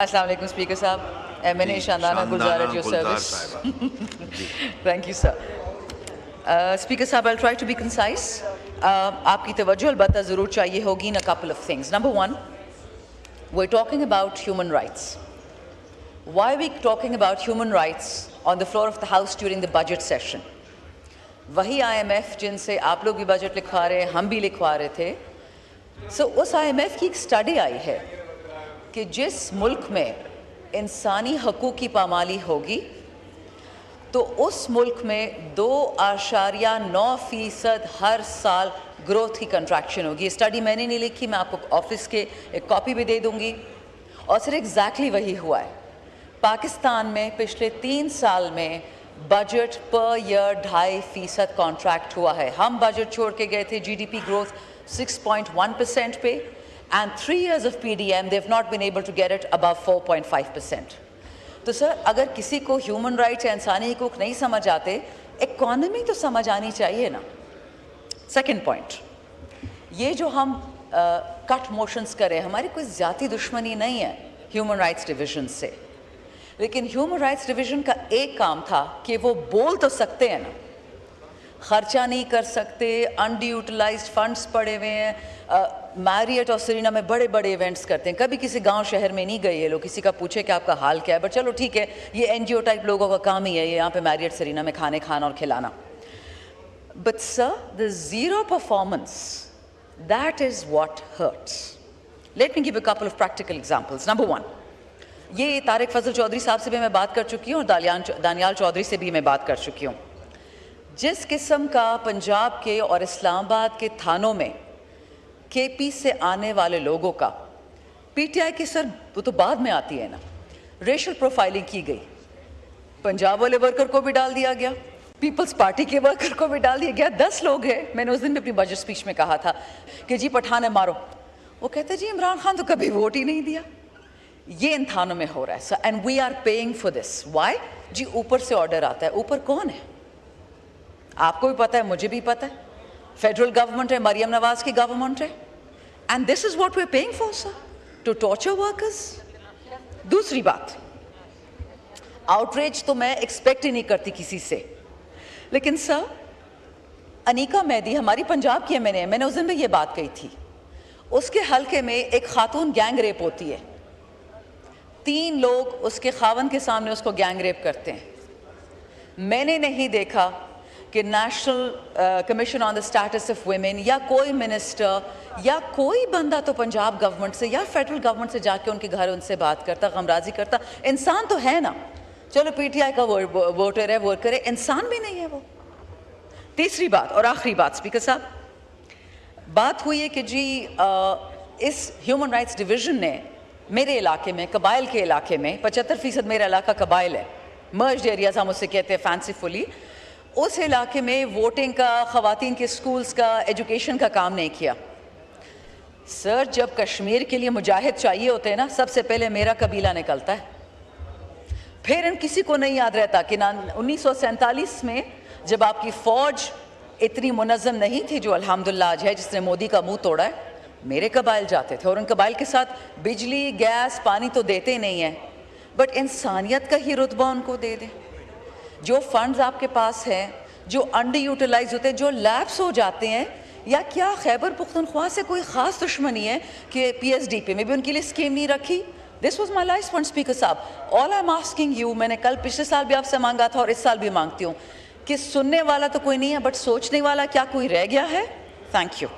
अस्सलाम वालेकुम स्पीकर साहब, मैंने शानदाना गुजारा your service. Thank you sir. Speaker साहब, I try to be concise. आपकी तवज्जो अलबत्ता ज़रूर चाहिए होगी in a couple of things. Number one, we are talking about human rights. Why we talking about human rights on the floor of the house during the budget session? वही IMF जिनसे आप लोग भी बजट लिखवा रहे हैं, हम भी लिखवा रहे थे। उस IMF की एक स्टडी आई है कि जिस मुल्क में इंसानी हकूक़ की पामाली होगी तो उस मुल्क में 2.9% हर साल ग्रोथ की कंट्रैक्शन होगी। ये स्टडी मैंने नहीं लिखी, मैं आपको ऑफिस के एक कॉपी भी दे दूंगी। और सर एग्जैक्टली वही हुआ है। पाकिस्तान में पिछले 3 साल में बजट पर ईयर 2.5% कॉन्ट्रैक्ट हुआ है। हम बजट छोड़ के गए थे GDP ग्रोथ 6.1% पे, and 3 years of PDM they've not been able to get it above 4.5%. तो सर अगर किसी को ह्यूमन राइट्स या इंसानी हकूक़ नहीं समझ आते, इकॉनमी तो समझ आनी चाहिए ना। सेकंड पॉइंट, ये जो हम कट मोशंस करें, हमारी कोई ज़्यादा दुश्मनी नहीं है ह्यूमन राइट्स डिवीज़न से, लेकिन ह्यूमन राइट्स डिवीज़न का एक काम था कि वो बोल तो सकते हैं ना, खर्चा नहीं कर सकते, अनयूटिलाइज्ड फंड्स पड़े हुए हैं। मैरियट और सेरेना में बड़े बड़े इवेंट्स करते हैं, कभी किसी गांव शहर में नहीं गए ये लोग, किसी का पूछे कि आपका हाल क्या है, बट चलो ठीक है, ये NGO टाइप लोगों का काम ही है ये यहाँ पे मैरियट सेरेना में खाना और खिलाना। But sir, the zero performance, that is what hurts. Let me give a couple of practical examples. Number one, ये तारिक फजल चौधरी साहब से भी मैं बात कर चुकी हूँ और दानियाल चौधरी से भी मैं बात कर चुकी हूँ। जिस किस्म का पंजाब के और इस्लामाबाद के थानों में KP से आने वाले लोगों का PTI के सर, वो तो बाद में आती है ना, रेशियल प्रोफाइलिंग की गई। पंजाब वाले वर्कर को भी डाल दिया गया, पीपल्स पार्टी के वर्कर को भी डाल दिया गया। 10 लोग हैं। मैंने उस दिन भी अपनी बजट स्पीच में कहा था कि जी पठान है मारो, वो कहते जी इमरान खान तो कभी वोट ही नहीं दिया। ये इन थानों में हो रहा है sir, and we are paying for this. Why? जी ऊपर से ऑर्डर आता है। ऊपर कौन है? आपको भी पता है, मुझे भी पता है। फेडरल गवर्नमेंट है, मरियम नवाज की गवर्नमेंट है, and this is what we are paying for sir, to torture workers. दूसरी बात, आउटरीच तो मैं एक्सपेक्ट ही नहीं करती किसी से, लेकिन सर अनीका मेहदी हमारी पंजाब की MNA है, मैंने उस दिन भी ये बात कही थी। उसके हलके में एक खातून गैंग रेप होती है, 3 लोग उसके खावन के सामने उसको गैंग रेप करते हैं। मैंने नहीं देखा कि national commission on the status of women या कोई मिनिस्टर या कोई बंदा तो पंजाब गवर्नमेंट से या फेडरल गवर्नमेंट से जाके उनके घर उनसे बात करता, गमराजी करता। इंसान तो है ना, चलो PTI का वोटर है, वर्कर है, इंसान भी नहीं है वो। तीसरी बात और आखिरी बात स्पीकर साहब, बात हुई है कि जी इस ह्यूमन राइट्स डिवीज़न ने मेरे इलाके में, कबाइल के इलाके में, 75% मेरा इलाका कबाइल है, मर्ज्ड एरियाज हम उससे कहते हैं फैंसीफुली, उस इलाके में वोटिंग का, ख़वातीन के स्कूल्स का, एजुकेशन का काम नहीं किया। सर जब कश्मीर के लिए मुजाहिद चाहिए होते हैं ना, सबसे पहले मेरा कबीला निकलता है। फिर इन किसी को नहीं याद रहता कि 1947 में जब आपकी फ़ौज इतनी मुनज़्ज़म नहीं थी जो अल्हम्दुलिल्लाह आज है, जिसने मोदी का मुंह तोड़ा है, मेरे कबाइल जाते थे और उन कबाइल के साथ बिजली, गैस, पानी तो देते नहीं हैं, बट इंसानियत का ही रुतबा उनको दे दें। जो फंड्स आपके पास हैं, जो अंडर यूटिलाइज होते हैं, जो लैप्स हो जाते हैं, या क्या खैबर पुख्तनख्वा से कोई ख़ास दुश्मनी है कि PSDP में भी उनके लिए स्कीम नहीं रखी? This was my last point speaker साहब। All I am asking you, मैंने कल पिछले साल भी आपसे मांगा था और इस साल भी मांगती हूँ कि सुनने वाला तो कोई नहीं है, बट सोचने वाला क्या कोई रह गया है? Thank you.